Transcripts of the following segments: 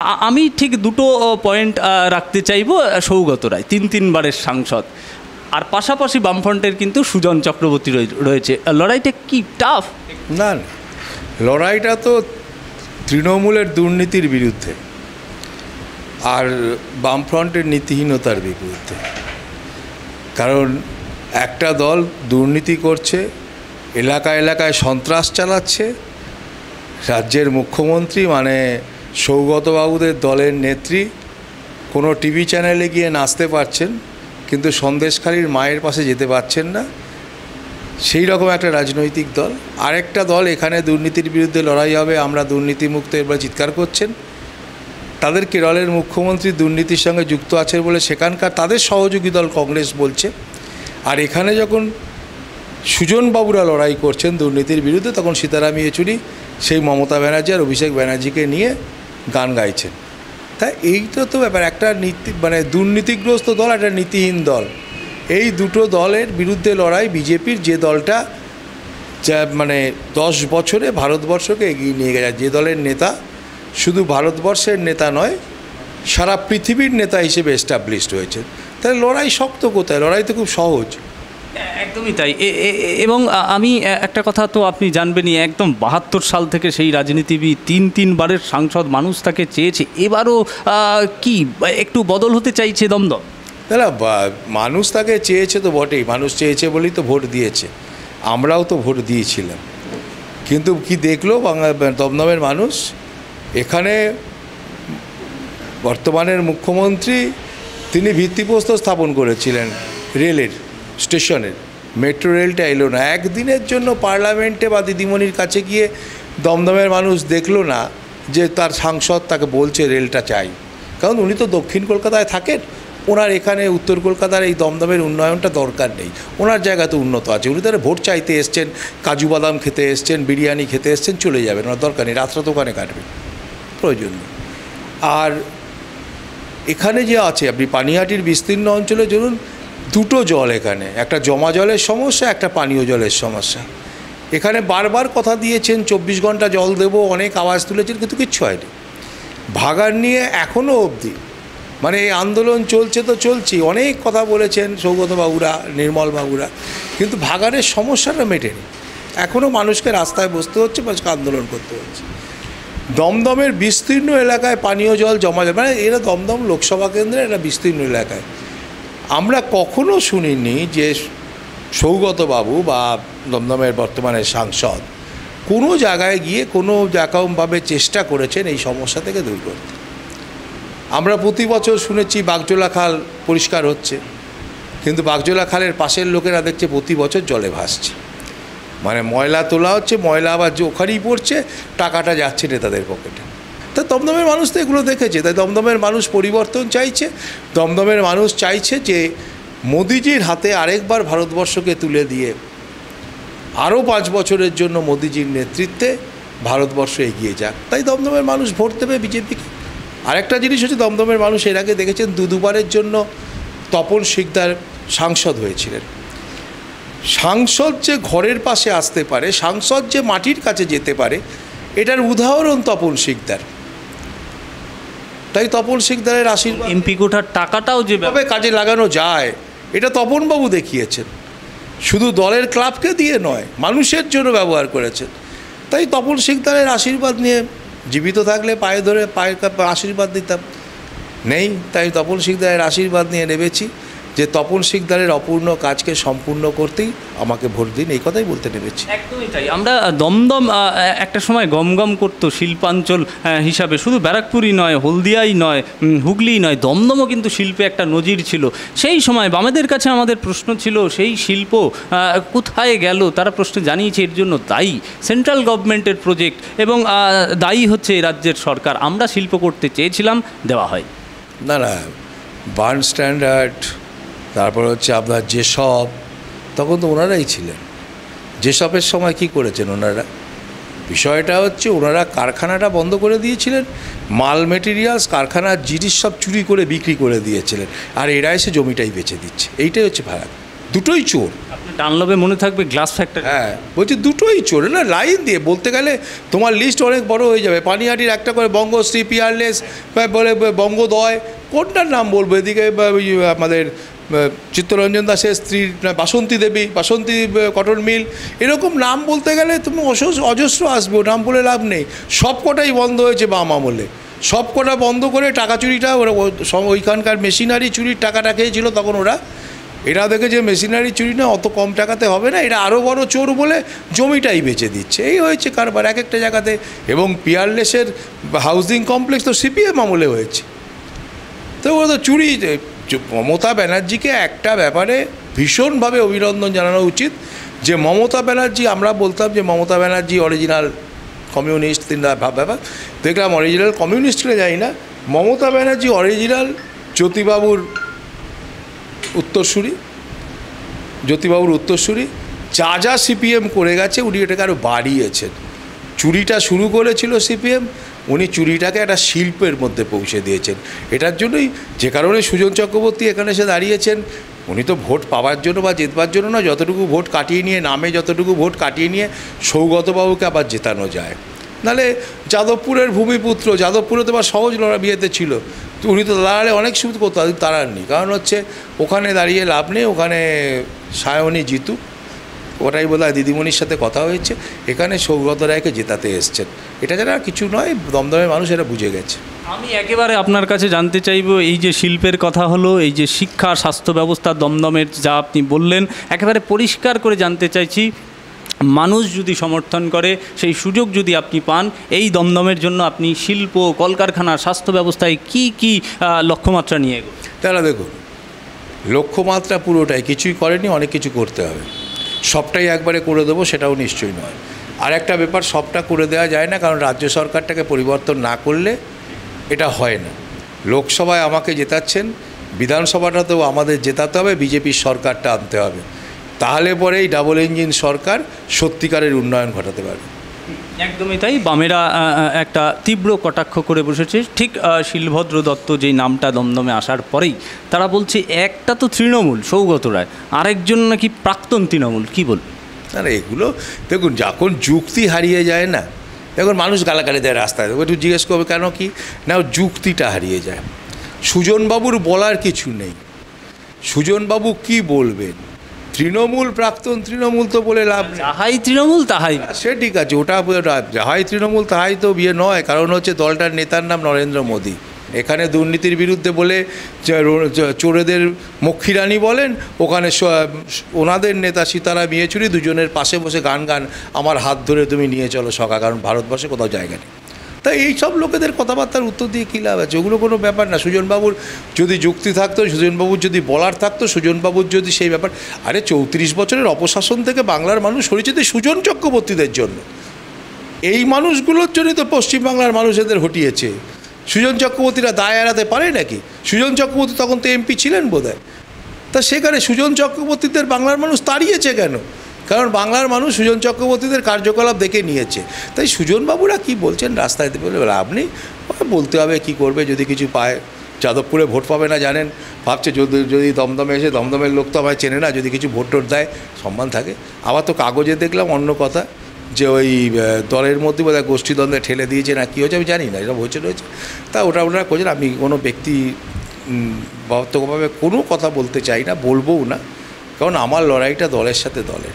আমি ঠিক দুটো পয়েন্ট রাখতে চাইব। সৌগত রায় তিনবারের সাংসদ, আর পাশাপাশি বামফ্রন্টের কিন্তু সুজন চক্রবর্তী রয়েছে। লড়াইটা কি টাফ? না না, লড়াইটা তো তৃণমূলের দুর্নীতির বিরুদ্ধে আর বামফ্রন্টের নীতিহীনতার বিরুদ্ধে। কারণ একটা দল দুর্নীতি করছে, এলাকায় এলাকায় সন্ত্রাস চালাচ্ছে, রাজ্যের মুখ্যমন্ত্রী মানে সৌগতবাবুদের দলের নেত্রী কোনো টিভি চ্যানেলে গিয়ে নাচতে পারছেন, কিন্তু সন্দেশখালীর মায়ের পাশে যেতে পারছেন না। সেই রকম একটা রাজনৈতিক দল। আরেকটা দল এখানে দুর্নীতির বিরুদ্ধে লড়াই হবে, আমরা দুর্নীতিমুক্ত, এবার চিৎকার করছেন। তাদের কেরলের মুখ্যমন্ত্রী দুর্নীতির সঙ্গে যুক্ত আছেন বলে সেখানকার তাদের সহযোগী দল কংগ্রেস বলছে। আর এখানে যখন সুজনবাবুরা লড়াই করছেন দুর্নীতির বিরুদ্ধে, তখন সীতারাম ইয়েচুরি সেই মমতা ব্যানার্জি আর অভিষেক ব্যানার্জিকে নিয়ে গান গাইছেন। তাই এইটা তো ব্যাপার, একটা মানে দুর্নীতিগ্রস্ত দল, একটা নীতিহীন দল, এই দুটো দলের বিরুদ্ধে লড়াই বিজেপির। যে দলটা যা মানে 10 বছরে ভারতবর্ষকে এগিয়ে নিয়ে গেছে, যে দলের নেতা শুধু ভারতবর্ষের নেতা নয়, সারা পৃথিবীর নেতা হিসেবে এস্টাবলিশড হয়েছে। তাহলে লড়াই শক্ত কোথায়? লড়াই তো খুব সহজ। একদমই তাই। এবং আমি একটা কথা তো আপনি জানবেনই, একদম 72 সাল থেকে সেই রাজনীতিবিদ, তিনবারের সাংসদ, মানুষ তাকে চেয়েছে। এবারও কি একটু বদল হতে চাইছে দমদম? দাদা, মানুষ তাকে চেয়েছে তো বটেই, মানুষ চেয়েছে বলেই তো ভোট দিয়েছে, আমরাও তো ভোট দিয়েছিলাম। কিন্তু কি দেখলো দমদমের মানুষ? এখানে বর্তমানের মুখ্যমন্ত্রী তিনি ভিত্তিপ্রস্তর স্থাপন করেছিলেন রেলের স্টেশনের, মেট্রো রেলটা এলো না। একদিনের জন্য পার্লামেন্টে বা দিদিমণির কাছে গিয়ে দমদমের মানুষ দেখলো না যে তার সাংসদ তাকে বলছে রেলটা চাই। কারণ উনি তো দক্ষিণ কলকাতায় থাকেন, ওনার এখানে উত্তর কলকাতার এই দমদমের উন্নয়নটা দরকার নেই, ওনার জায়গা তো উন্নত আছে। উনি তারা ভোট চাইতে এসছেন, কাজু বাদাম খেতে এসছেন, বিরিয়ানি খেতে এসছেন, চলে যাবেন, ওনার দরকার নেই, রাতটা দোকানে কাটবেন, প্রয়োজন নেই। আর এখানে যে আছে, আপনি পানিহাটির বিস্তীর্ণ অঞ্চলে ধরুন, দুটো জল, এখানে একটা জমা জলের সমস্যা, একটা পানীয় জলের সমস্যা। এখানে বারবার কথা দিয়েছেন 24 ঘন্টা জল দেবো, অনেক আওয়াজ তুলেছেন, কিন্তু কিচ্ছু হয়নি। ভাগাড় নিয়ে এখনও অবধি মানে এই আন্দোলন চলছে তো চলছেই, অনেক কথা বলেছেন সৌগতবাবুরা, নির্মলবাবুরা, কিন্তু ভাগাড়ের সমস্যাটা মেটেনি। এখনও মানুষকে রাস্তায় বসতে হচ্ছে, মানুষকে আন্দোলন করতে হচ্ছে। দমদমের বিস্তীর্ণ এলাকায় পানীয় জল জমা যায়, মানে এরা দমদম লোকসভা কেন্দ্রে একটা বিস্তীর্ণ এলাকায়। আমরা কখনো শুনিনি যে সৌগতবাবু বা দমদমের বর্তমানে সাংসদ কোনো জায়গায় গিয়ে কোনো রকমভাবে চেষ্টা করেছেন এই সমস্যা থেকে দূর করতে। আমরা প্রতি বছর শুনেছি বাগজোলা খাল পরিষ্কার হচ্ছে, কিন্তু বাগজোলা খালের পাশের লোকেরা দেখছে প্রতি বছর জলে ভাসছে, মানে ময়লা তোলা হচ্ছে, ময়লা আবার যে ওখানেই পড়ছে, টাকাটা যাচ্ছে নেতাদের পকেটে। তা দমদমের মানুষ তো এগুলো দেখেছে, তাই দমদমের মানুষ পরিবর্তন চাইছে। দমদমের মানুষ চাইছে যে মোদিজির হাতে আরেকবার ভারতবর্ষকে তুলে দিয়ে আরও 5 বছরের জন্য মোদিজির নেতৃত্বে ভারতবর্ষ এগিয়ে যাক। তাই দমদমের মানুষ ভোট দেবে বিজেপিকে। আরেকটা জিনিস হচ্ছে, দমদমের মানুষ এর আগে দেখেছেন দুবারের জন্য তপন শিকদার সাংসদ হয়েছিলেন। সাংসদ যে ঘরের পাশে আসতে পারে, সাংসদ যে মাটির কাছে যেতে পারে, এটার উদাহরণ তপন শিকদার। তাই তপন শিকদারের আশীর্বাদ, এমপি কোটার টাকাটাও যেভাবে কাজে লাগানো যায়, এটা তপনবাবু দেখিয়েছেন। শুধু দলের ক্লাবকে দিয়ে নয়, মানুষের জন্য ব্যবহার করেছেন। তাই তপন শিকদারের আশীর্বাদ নিয়ে, জীবিত থাকলে পায়ে ধরে পায়ের আশীর্বাদ দিতাম, নেই, তাই তপন শিকদারের আশীর্বাদ নিয়ে নেমেছি যে তপন শিকদারের অপূর্ণ কাজকে সম্পূর্ণ করতেই আমাকে ভোট দিন, এই কথাই বলতে নেমেছি। একদমই তাই। আমরা দমদম একটা সময় গমগম করতো শিল্পাঞ্চল হিসাবে, শুধু ব্যারাকপুরই নয়, হলদিয়াই নয়, হুগলিই নয়, দমদমও কিন্তু শিল্পে একটা নজির ছিল। সেই সময় বামেদের কাছে আমাদের প্রশ্ন ছিল, সেই শিল্প কোথায় গেল? তারা প্রশ্ন জানিয়েছে, এর জন্য দায়ী সেন্ট্রাল গভর্নমেন্টের প্রজেক্ট এবং দায়ী হচ্ছে এই রাজ্যের সরকার। আমরা শিল্প করতে চেয়েছিলাম, দেওয়া হয় না। না, বার্ন স্ট্যান্ডার্ড, তারপর হচ্ছে আপনার যেসব, তখন তো ওনারাই ছিলেন। যেসবের সময় কি করেছেন ওনারা? বিষয়টা হচ্ছে ওনারা কারখানাটা বন্ধ করে দিয়েছিলেন, মাল মেটেরিয়ালস, কারখানার জিনিস সব চুরি করে বিক্রি করে দিয়েছিলেন, আর এরা এসে জমিটাই বেচে দিচ্ছে। এইটাই হচ্ছে ভাড়া, দুটোই চোর। ডানলবে মনে থাকবে গ্লাস ফ্যাক্টরি। হ্যাঁ বলছি দুটোই চলে না, লাইন দিয়ে বলতে গেলে তোমার লিস্ট অনেক বড় হয়ে যাবে। পানিহাটির একটা করে বঙ্গশ্রী, পিয়ারলেস, বলে বঙ্গদয়, কোনটার নাম বলবো, এদিকে আমাদের চিত্তরঞ্জন দাসের স্ত্রীর বাসন্তী দেবী, বাসন্তী কটন মিল, এরকম নাম বলতে গেলে তুমি অজস্র আসবে, নাম বলে লাভ নেই। সব কটাই বন্ধ হয়েছে বাম আমলে, সব কটা বন্ধ করে টাকা চুরিটা ওরা ওইখানকার মেশিনারি চুরির টাকাটা খেয়েছিল তখন ওরা। এরা দেখে যে মেশিনারি চুরি না, অত কম টাকাতে হবে না, এরা আরও বড় চোর বলে জমিটাই বেচে দিচ্ছে। এই হয়েছে কারবার এক একটা জায়গাতে। এবং পিয়ারলেসের হাউজিং কমপ্লেক্স তো সিপিএম আমলে হয়েছে। তো ওরা তো চুরি। মমতা ব্যানার্জিকে একটা ব্যাপারে ভীষণভাবে অভিনন্দন জানানো উচিত, যে মমতা ব্যানার্জি, আমরা বলতাম যে মমতা ব্যানার্জি অরিজিনাল কমিউনিস্ট, তিনটা ব্যাপার দেখলাম অরিজিনাল কমিউনিস্টকে যাই না, মমতা ব্যানার্জি অরিজিনাল জ্যোতিবাবুর উত্তরসূরি। যা যা সিপিএম করে গেছে উনি এটাকে আরও বাড়িয়েছেন। চুরিটা শুরু করেছিল সিপিএম, উনি চুরিটাকে একটা শিল্পের মধ্যে পৌঁছে দিয়েছেন। এটার জন্যই যে কারণে সুজন চক্রবর্তী এখানে এসে দাঁড়িয়েছেন, উনি তো ভোট পাওয়ার জন্য বা জেতবার জন্য না, যতটুকু ভোট কাটিয়ে নিয়ে, নামে যতটুকু ভোট কাটিয়ে নিয়ে সৌগতবাবুকে আবার জেতানো যায়। নাহলে যাদবপুরের ভূমিপুত্র, যাদবপুরে তো আবার সহজ লড়া বিয়েতে ছিল, তো উনি তো দাঁড়ালে অনেক সুবিধা করতো, তাড়াননি। কারণ হচ্ছে ওখানে দাঁড়িয়ে লাভ নেই, ওখানে সায়নী জিতু, ওটাই বোধহয় দিদিমণির সাথে কথা হয়েছে, এখানে সৌগত রায়কে জেতাতে এসছেন। এটা যারা কিছু নয়, দমদমের মানুষ এটা বুঝে গেছে। আমি একেবারে আপনার কাছে জানতে চাইব, এই যে শিল্পের কথা হলো, এই যে শিক্ষা স্বাস্থ্য ব্যবস্থা দমদমের যা আপনি বললেন, একেবারে পরিষ্কার করে জানতে চাইছি, মানুষ যদি সমর্থন করে, সেই সুযোগ যদি আপনি পান, এই দমদমের জন্য আপনি শিল্প, কলকারখানা, স্বাস্থ্য ব্যবস্থায় কি কি লক্ষ্যমাত্রা নিয়ে এগোবেন? তাহলে দেখুন, লক্ষ্যমাত্রা পুরোটাই কিছুই করেনি, অনেক কিছু করতে হবে। সবটাই একবারে করে দেবো সেটাও নিশ্চয়ই নয়। আর একটা ব্যাপার, সবটা করে দেওয়া যায় না, কারণ রাজ্য সরকারটাকে পরিবর্তন না করলে এটা হয় না। লোকসভায় আমাকে জেতাচ্ছেন, বিধানসভাটাতেও আমাদের জেতাতে হবে, বিজেপির সরকারটা আনতে হবে, তাহলে পরে এই ডাবল ইঞ্জিন সরকার সত্যিকারের উন্নয়ন ঘটাতে পারবে। একদমই তাই। বামেরা একটা তীব্র কটাক্ষ করে বসেছে, ঠিক শিলভদ্র দত্ত যেই নামটা দমদমে আসার পরেই তারা বলছে একটা তো তৃণমূল সৌগত রায়, আরেকজন নাকি প্রাক্তন তৃণমূল, কী বল? না এগুলো দেখুন, যখন যুক্তি হারিয়ে যায় না, এখন মানুষ গালাগালি দেয় রাস্তায়, একটু জিজ্ঞেস করবে কেন, কি না, যুক্তিটা হারিয়ে যায়। সুজনবাবুর বলার কিছু নেই, সুজনবাবু কি বলবেন? তৃণমূল, প্রাক্তন তৃণমূল তো বলে লাভ নেই। যাহাই তৃণমূল তাহাই, সে ঠিক আছে, ওটা যাহাই তৃণমূল তাহাই তো বিয়ে নয়। কারণ হচ্ছে দলটার নেতার নাম নরেন্দ্র মোদী। এখানে দুর্নীতির বিরুদ্ধে বলে চোরেদের মক্ষীরানী বলেন, ওখানে ওনাদের নেতা সীতারাম ইয়েচুরি দুজনের পাশে বসে গান আমার হাত ধরে তুমি নিয়ে চলো সখা, কারণ ভারতবর্ষে কোথাও জায়গা নেই। তাই এই সব লোকেদের কথাবার্তার উত্তর দিয়ে কী লাভ আছে? ওগুলো কোনো ব্যাপার না। সুজনবাবুর যদি যুক্তি থাকতো, সুজনবাবুর যদি বলার থাকতো, সুজনবাবুর যদি সেই ব্যাপার, আরে 34 বছরের অপশাসন থেকে বাংলার মানুষ সরেছে সুজন চক্রবর্তীদের জন্য। এই মানুষগুলোর জন্যই তো পশ্চিমবাংলার মানুষ এদের হটিয়েছে। সুজন চক্রবর্তীরা দায় এড়াতে পারে নাকি? সুজন চক্রবর্তী তখন তো এমপি ছিলেন বোধহয়, তা সেখানে সুজন চক্রবর্তীদের বাংলার মানুষ তাড়িয়েছে কেন? কারণ বাংলার মানুষ সুজন চক্রবর্তীদের কার্যকলাপ দেখে নিয়েছে। তাই সুজনবাবুরা কি বলছেন রাস্তায় বলে লাভ নেই, বলতে হবে কি করবে যদি কিছু পায়। যাদবপুরে ভোট পাবে না জানেন, ভাবছে যদি দমদমে এসে, দমদমের লোক তো আমায় চেনে না, যদি কিছু ভোট টোট দেয় সম্মান থাকে। আবার তো কাগজে দেখলাম অন্য কথা, যে ওই দলের মধ্যে বোধহয় গোষ্ঠীদ্বন্দ্বে ঠেলে দিয়েছে না কী হয়েছে আমি জানি না, এটা হয়েছে রয়েছে। তা ওটা ওনারা করছেন, আমি কোনো ব্যক্তি বাস্তবভাবে কোনো কথা বলতে চাই না, বলবও না। কারণ আমার লড়াইটা দলের সাথে দলের,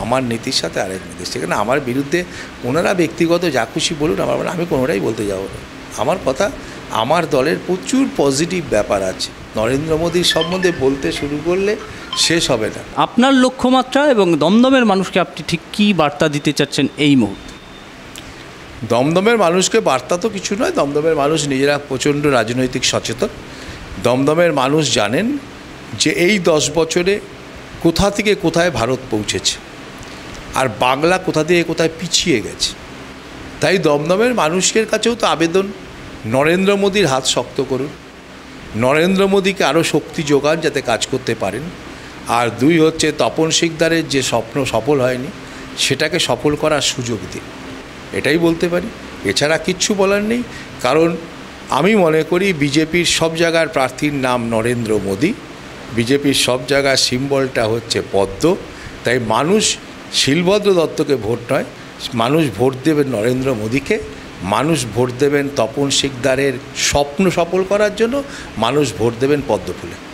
আমার নীতির সাথে আরেক নীতি। সেখানে আমার বিরুদ্ধে ওনারা ব্যক্তিগত যা খুশি বলুন, আমি কোনোটাই বলতে যাব না। আমার কথা, আমার দলের প্রচুর পজিটিভ ব্যাপার আছে। নরেন্দ্র মোদীর সম্বন্ধে বলতে শুরু করলে শেষ হবে না। আপনার লক্ষ্যমাত্রা এবং দমদমের মানুষকে আপনি ঠিক কী বার্তা দিতে চাচ্ছেন এই মুহূর্তে? দমদমের মানুষকে বার্তা তো কিছু নয়, দমদমের মানুষ নিজেরা প্রচণ্ড রাজনৈতিক সচেতন। দমদমের মানুষ জানেন যে এই 10 বছরে কোথা থেকে কোথায় ভারত পৌঁছেছে, আর বাংলা কোথা থেকে কোথায় পিছিয়ে গেছে। তাই দমদমের মানুষের কাছেও তো আবেদন, নরেন্দ্র মোদীর হাত শক্ত করুন, নরেন্দ্র মোদীকে আরও শক্তি যোগান যাতে কাজ করতে পারেন। আর 2 হচ্ছে তপন শিকদারের যে স্বপ্ন সফল হয়নি, সেটাকে সফল করার সুযোগ দিন, এটাই বলতে পারি। এছাড়া কিচ্ছু বলার নেই। কারণ আমি মনে করি বিজেপির সব জায়গার প্রার্থীর নাম নরেন্দ্র মোদী, বিজেপির সব জায়গার সিম্বলটা হচ্ছে পদ্ম, তাই মানুষ শিলভদ্র দত্তকে ভোট নয়, মানুষ ভোট দেবেন নরেন্দ্র মোদীকে, মানুষ ভোট দেবেন তপন শিকদারের স্বপ্ন সফল করার জন্য, মানুষ ভোট দেবেন পদ্মফুলে।